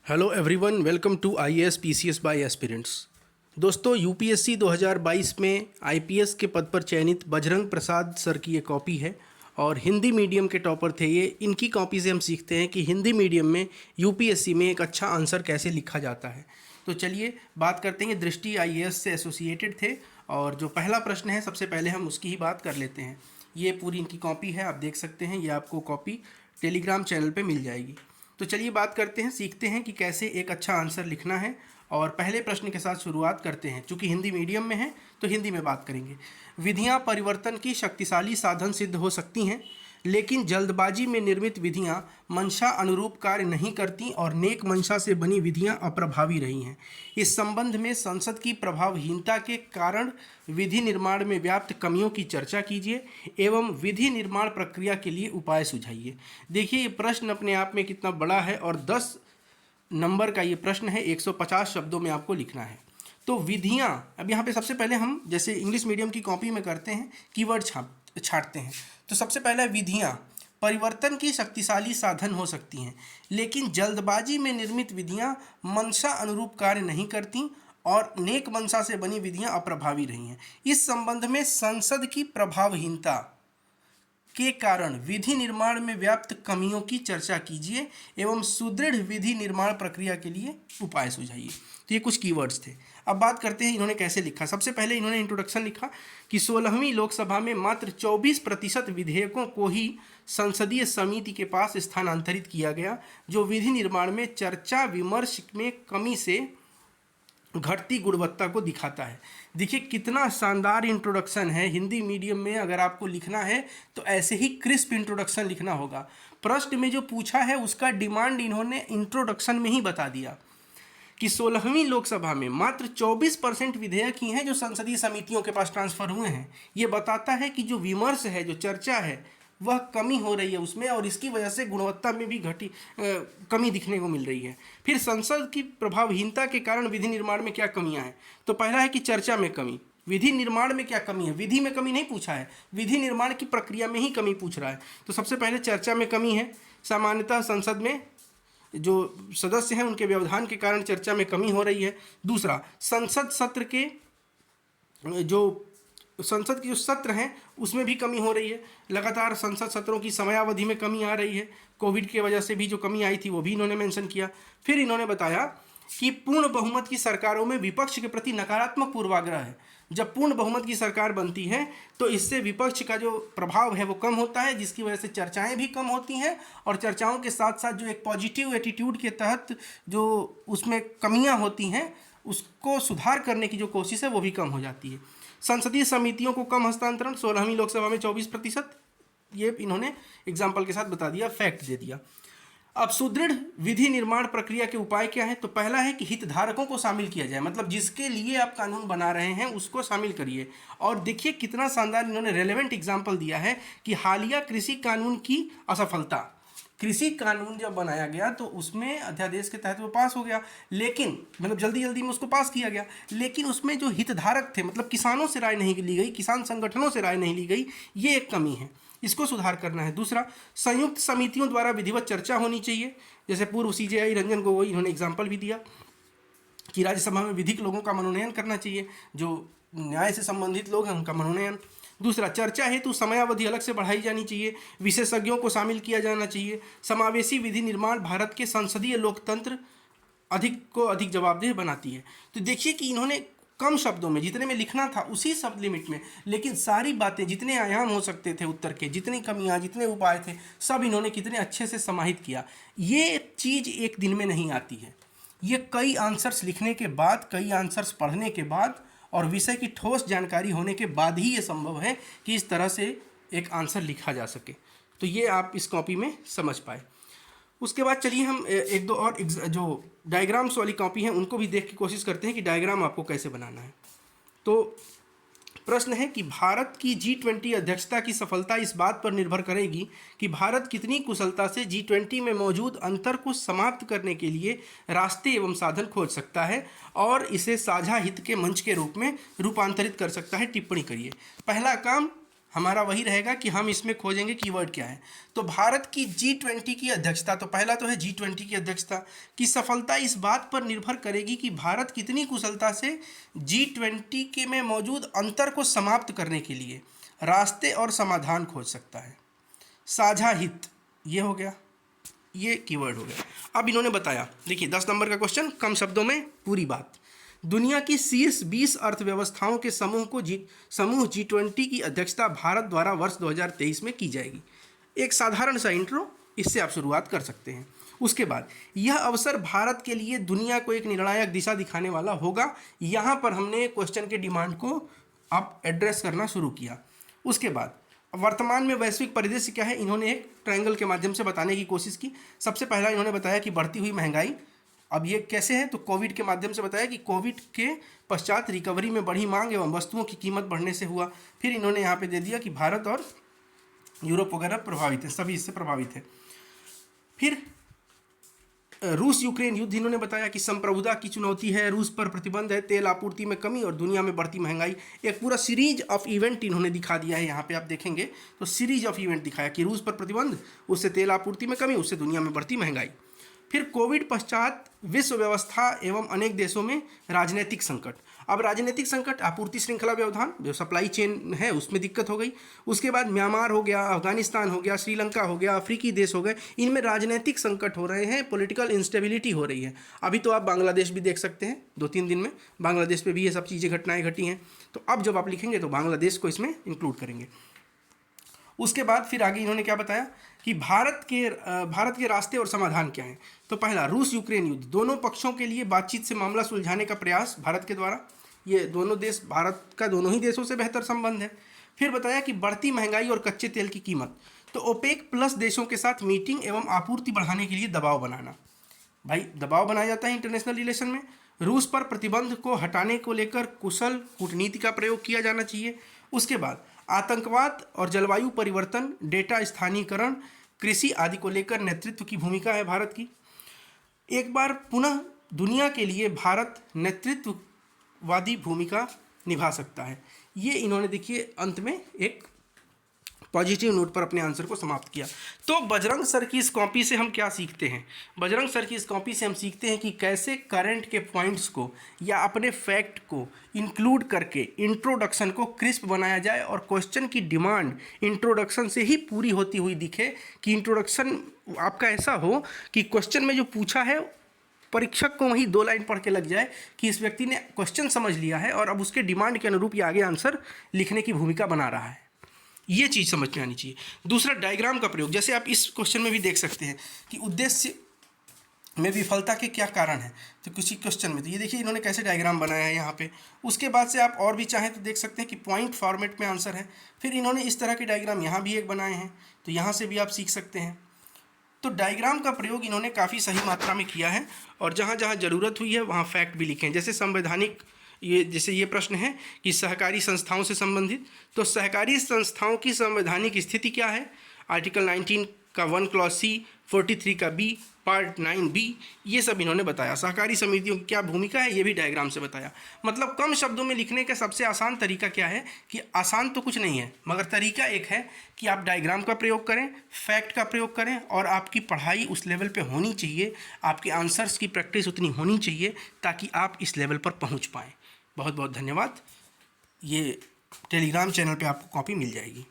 Hello everyone, welcome to IAS PCS by aspirants. दोस्तों, UPSC 2022 में IPS के पद पर चयनित बजरंग प्रसाद सर की ये कॉपी है और हिंदी मीडियम के टॉपर थे ये। इनकी कॉपी से हम सीखते हैं कि हिंदी मीडियम में यूपीएससी में एक अच्छा आंसर कैसे लिखा जाता है। तो चलिए बात करते हैं। दृष्टि आईएएस से एसोसिएटेड थे और जो पहला प्रश्न है सबसे पहले हम उसकी ही बात कर लेते हैं। ये पूरी इनकी कॉपी है, आप देख सकते हैं। ये आपको कॉपी टेलीग्राम चैनल पे मिल जाएगी। तो चलिए बात करते हैं, सीखते हैं कि कैसे एक अच्छा आंसर लिखना है। और पहले प्रश्न के साथ शुरुआत करते हैं। चूँकि हिंदी मीडियम में है तो हिंदी में बात करेंगे। विधियाँ परिवर्तन की शक्तिशाली साधन सिद्ध हो सकती हैं, लेकिन जल्दबाजी में निर्मित विधियाँ मंशा अनुरूप कार्य नहीं करती और नेक मंशा से बनी विधियाँ अप्रभावी रही हैं। इस संबंध में संसद की प्रभावहीनता के कारण विधि निर्माण में व्याप्त कमियों की चर्चा कीजिए एवं विधि निर्माण प्रक्रिया के लिए उपाय सुझाइए। देखिए, ये प्रश्न अपने आप में कितना बड़ा है और 10 नंबर का ये प्रश्न है। 150 शब्दों में आपको लिखना है। तो विधियाँ, अब यहाँ पे सबसे पहले हम जैसे इंग्लिश मीडियम की कॉपी में करते हैं, कीवर्ड छांटते हैं। तो सबसे पहला, विधियाँ परिवर्तन की शक्तिशाली साधन हो सकती हैं, लेकिन जल्दबाजी में निर्मित विधियाँ मंशा अनुरूप कार्य नहीं करती और नेक मंशा से बनी विधियाँ अप्रभावी रही हैं। इस संबंध में संसद की प्रभावहीनता के कारण विधि निर्माण में व्याप्त कमियों की चर्चा कीजिए एवं सुदृढ़ विधि निर्माण प्रक्रिया के लिए उपाय सुझाइए। तो ये कुछ कीवर्ड्स थे। अब बात करते हैं इन्होंने कैसे लिखा। सबसे पहले इन्होंने इंट्रोडक्शन लिखा कि 16वीं लोकसभा में मात्र 24% विधेयकों को ही संसदीय समिति के पास स्थानांतरित किया गया, जो विधि निर्माण में चर्चा विमर्श में कमी से घटती गुणवत्ता को दिखाता है। देखिए कितना शानदार इंट्रोडक्शन है। हिंदी मीडियम में अगर आपको लिखना है तो ऐसे ही क्रिस्प इंट्रोडक्शन लिखना होगा। प्रश्न में जो पूछा है उसका डिमांड इन्होंने इंट्रोडक्शन में ही बता दिया कि 16वीं लोकसभा में मात्र 24% विधेयक ही हैं जो संसदीय समितियों के पास ट्रांसफर हुए हैं। ये बताता है कि जो विमर्श है, जो चर्चा है, वह कमी हो रही है उसमें और इसकी वजह से गुणवत्ता में भी कमी दिखने को मिल रही है। फिर संसद की प्रभावहीनता के कारण विधि निर्माण में क्या कमियां हैं। तो पहला है कि चर्चा में कमी। विधि निर्माण में क्या कमी है? विधि में कमी नहीं पूछा है, विधि निर्माण की प्रक्रिया में ही कमी पूछ रहा है। तो सबसे पहले चर्चा में कमी है। सामान्यतः संसद में जो सदस्य हैं उनके व्यवधान के कारण चर्चा में कमी हो रही है। दूसरा, संसद के जो सत्र हैं उसमें भी कमी हो रही है। लगातार संसद सत्रों की समयावधि में कमी आ रही है। कोविड की वजह से भी जो कमी आई थी वो भी इन्होंने मेंशन किया। फिर इन्होंने बताया कि पूर्ण बहुमत की सरकारों में विपक्ष के प्रति नकारात्मक पूर्वाग्रह है। जब पूर्ण बहुमत की सरकार बनती है तो इससे विपक्ष का जो प्रभाव है वो कम होता है, जिसकी वजह से चर्चाएं भी कम होती हैं और चर्चाओं के साथ साथ जो एक पॉजिटिव एटीट्यूड के तहत जो उसमें कमियां होती हैं उसको सुधार करने की जो कोशिश है वो भी कम हो जाती है। संसदीय समितियों को कम हस्तांतरण, 16वीं लोकसभा में 24%, ये इन्होंने एग्जाम्पल के साथ बता दिया, फैक्ट दे दिया। अब सुदृढ़ विधि निर्माण प्रक्रिया के उपाय क्या है? तो पहला है कि हितधारकों को शामिल किया जाए, मतलब जिसके लिए आप कानून बना रहे हैं उसको शामिल करिए। और देखिए कितना शानदार इन्होंने रेलेवेंट एग्जाम्पल दिया है कि हालिया कृषि कानून की असफलता। कृषि कानून जब बनाया गया तो उसमें अध्यादेश के तहत वो पास हो गया, लेकिन मतलब जल्दी जल्दी में उसको पास किया गया, लेकिन उसमें जो हितधारक थे, मतलब किसानों से राय नहीं ली गई, किसान संगठनों से राय नहीं ली गई, ये एक कमी है, इसको सुधार करना है। दूसरा, संयुक्त समितियों द्वारा विधिवत चर्चा होनी चाहिए। जैसे पूर्व सीजेआई रंजन गोगोई, इन्होंने एग्जाम्पल भी दिया कि राज्यसभा में विधिक लोगों का मनोनयन करना चाहिए, जो न्याय से संबंधित लोग हैं उनका मनोनयन। दूसरा, चर्चा हेतु समयावधि अलग से बढ़ाई जानी चाहिए, विशेषज्ञों को शामिल किया जाना चाहिए। समावेशी विधि निर्माण भारत के संसदीय लोकतंत्र अधिक जवाबदेह बनाती है। तो देखिए कि इन्होंने कम शब्दों में, जितने में लिखना था उसी शब्द लिमिट में, लेकिन सारी बातें, जितने आयाम हो सकते थे उत्तर के, जितनी कमियां, जितने उपाय थे, सब इन्होंने कितने अच्छे से समाहित किया। ये चीज़ एक दिन में नहीं आती है, ये कई आंसर्स लिखने के बाद, कई आंसर्स पढ़ने के बाद और विषय की ठोस जानकारी होने के बाद ही ये संभव है कि इस तरह से एक आंसर लिखा जा सके। तो ये आप इस कॉपी में समझ पाए। उसके बाद चलिए हम एक दो और जो डायग्राम्स वाली कॉपी हैं उनको भी देख के कोशिश करते हैं कि डायग्राम आपको कैसे बनाना है। तो प्रश्न है कि भारत की G20 अध्यक्षता की सफलता इस बात पर निर्भर करेगी कि भारत कितनी कुशलता से G20 में मौजूद अंतर को समाप्त करने के लिए रास्ते एवं साधन खोज सकता है और इसे साझा हित के मंच के रूप में रूपांतरित कर सकता है। टिप्पणी करिए। पहला काम हमारा वही रहेगा कि हम इसमें खोजेंगे कीवर्ड क्या है। तो भारत की G20 की अध्यक्षता, तो पहला तो है G20 की अध्यक्षता की सफलता इस बात पर निर्भर करेगी कि भारत कितनी कुशलता से G20 के में मौजूद अंतर को समाप्त करने के लिए रास्ते और समाधान खोज सकता है। साझा हित, ये हो गया, ये कीवर्ड हो गया। अब इन्होंने बताया, देखिए 10 नंबर का क्वेश्चन, कम शब्दों में पूरी बात। दुनिया की शीर्ष 20 अर्थव्यवस्थाओं के समूह G20 की अध्यक्षता भारत द्वारा वर्ष 2023 में की जाएगी। एक साधारण सा इंट्रो, इससे आप शुरुआत कर सकते हैं। उसके बाद यह अवसर भारत के लिए दुनिया को एक निर्णायक दिशा दिखाने वाला होगा। यहाँ पर हमने क्वेश्चन के डिमांड को अब एड्रेस करना शुरू किया। उसके बाद वर्तमान में वैश्विक परिदृश्य क्या है, इन्होंने एक ट्रायंगल के माध्यम से बताने की कोशिश की। सबसे पहला इन्होंने बताया कि बढ़ती हुई महंगाई, अब ये कैसे है, तो कोविड के माध्यम से बताया कि कोविड के पश्चात रिकवरी में बढ़ी मांग एवं वस्तुओं की कीमत बढ़ने से हुआ। फिर इन्होंने यहाँ पे दे दिया कि भारत और यूरोप वगैरह प्रभावित है, सभी इससे प्रभावित है। फिर रूस यूक्रेन युद्ध, इन्होंने बताया कि संप्रभुता की चुनौती है, रूस पर प्रतिबंध है, तेल आपूर्ति में कमी और दुनिया में बढ़ती महंगाई। एक पूरा सीरीज ऑफ इवेंट इन्होंने दिखा दिया है। यहाँ पे आप देखेंगे तो सीरीज ऑफ इवेंट दिखाया कि रूस पर प्रतिबंध, उससे तेल आपूर्ति में कमी, उससे दुनिया में बढ़ती महंगाई। फिर कोविड पश्चात विश्व व्यवस्था एवं अनेक देशों में राजनीतिक संकट। अब राजनीतिक संकट, आपूर्ति श्रृंखला व्यवधान, जो सप्लाई चेन है उसमें दिक्कत हो गई। उसके बाद म्यांमार हो गया, अफगानिस्तान हो गया, श्रीलंका हो गया, अफ्रीकी देश हो गए, इनमें राजनीतिक संकट हो रहे हैं, पॉलिटिकल इंस्टेबिलिटी हो रही है। अभी तो आप बांग्लादेश भी देख सकते हैं, 2-3 दिन में बांग्लादेश पे भी ये सब चीज़ें घटनाएं घटी हैं। तो अब जब आप लिखेंगे तो बांग्लादेश को इसमें इंक्लूड करेंगे। उसके बाद फिर आगे इन्होंने क्या बताया कि भारत के रास्ते और समाधान क्या हैं। तो पहला, रूस यूक्रेन युद्ध, दोनों पक्षों के लिए बातचीत से मामला सुलझाने का प्रयास भारत के द्वारा। ये दोनों देश, भारत का दोनों ही देशों से बेहतर संबंध है। फिर बताया कि बढ़ती महंगाई और कच्चे तेल की कीमत, तो ओपेक प्लस देशों के साथ मीटिंग एवं आपूर्ति बढ़ाने के लिए दबाव बनाना। भाई दबाव बनाया जाता है इंटरनेशनल रिलेशन में। रूस पर प्रतिबंध को हटाने को लेकर कुशल कूटनीति का प्रयोग किया जाना चाहिए। उसके बाद आतंकवाद और जलवायु परिवर्तन, डेटा स्थानीयकरण, कृषि आदि को लेकर नेतृत्व की भूमिका है भारत की। एक बार पुनः दुनिया के लिए भारत नेतृत्ववादी भूमिका निभा सकता है। ये इन्होंने देखिए अंत में एक पॉजिटिव नोट पर अपने आंसर को समाप्त किया। तो बजरंग सर की इस कॉपी से हम क्या सीखते हैं? बजरंग सर की इस कॉपी से हम सीखते हैं कि कैसे करंट के पॉइंट्स को या अपने फैक्ट को इंक्लूड करके इंट्रोडक्शन को क्रिस्प बनाया जाए और क्वेश्चन की डिमांड इंट्रोडक्शन से ही पूरी होती हुई दिखे, कि इंट्रोडक्शन आपका ऐसा हो कि क्वेश्चन में जो पूछा है परीक्षक को वही 2 लाइन पढ़ के लग जाए कि इस व्यक्ति ने क्वेश्चन समझ लिया है और अब उसके डिमांड के अनुरूप ये आगे आंसर लिखने की भूमिका बना रहा है। ये चीज़ समझ में आनी चाहिए। दूसरा, डायग्राम का प्रयोग, जैसे आप इस क्वेश्चन में भी देख सकते हैं कि उद्देश्य में विफलता के क्या कारण है। तो किसी क्वेश्चन में तो ये देखिए इन्होंने कैसे डायग्राम बनाया है यहाँ पे। उसके बाद से आप और भी चाहें तो देख सकते हैं कि पॉइंट फॉर्मेट में आंसर है। फिर इन्होंने इस तरह के डायग्राम यहाँ भी एक बनाए हैं, तो यहाँ से भी आप सीख सकते हैं। तो डायग्राम का प्रयोग इन्होंने काफ़ी सही मात्रा में किया है और जहाँ जहाँ ज़रूरत हुई है वहाँ फैक्ट भी लिखे हैं। जैसे संवैधानिक, जैसे ये प्रश्न है कि सहकारी संस्थाओं से संबंधित, तो सहकारी संस्थाओं की संवैधानिक स्थिति क्या है? आर्टिकल 19 का 1 क्लॉज सी, 43 का बी, पार्ट 9 बी, ये सब इन्होंने बताया। सहकारी समितियों की क्या भूमिका है, ये भी डायग्राम से बताया। मतलब कम शब्दों में लिखने का सबसे आसान तरीका क्या है कि आसान तो कुछ नहीं है, मगर तरीका एक है कि आप डायग्राम का प्रयोग करें, फैक्ट का प्रयोग करें और आपकी पढ़ाई उस लेवल पे होनी चाहिए, आपके आंसर्स की प्रैक्टिस उतनी होनी चाहिए ताकि आप इस लेवल पर पहुँच पाएँ। बहुत बहुत धन्यवाद। ये टेलीग्राम चैनल पे आपको कॉपी मिल जाएगी।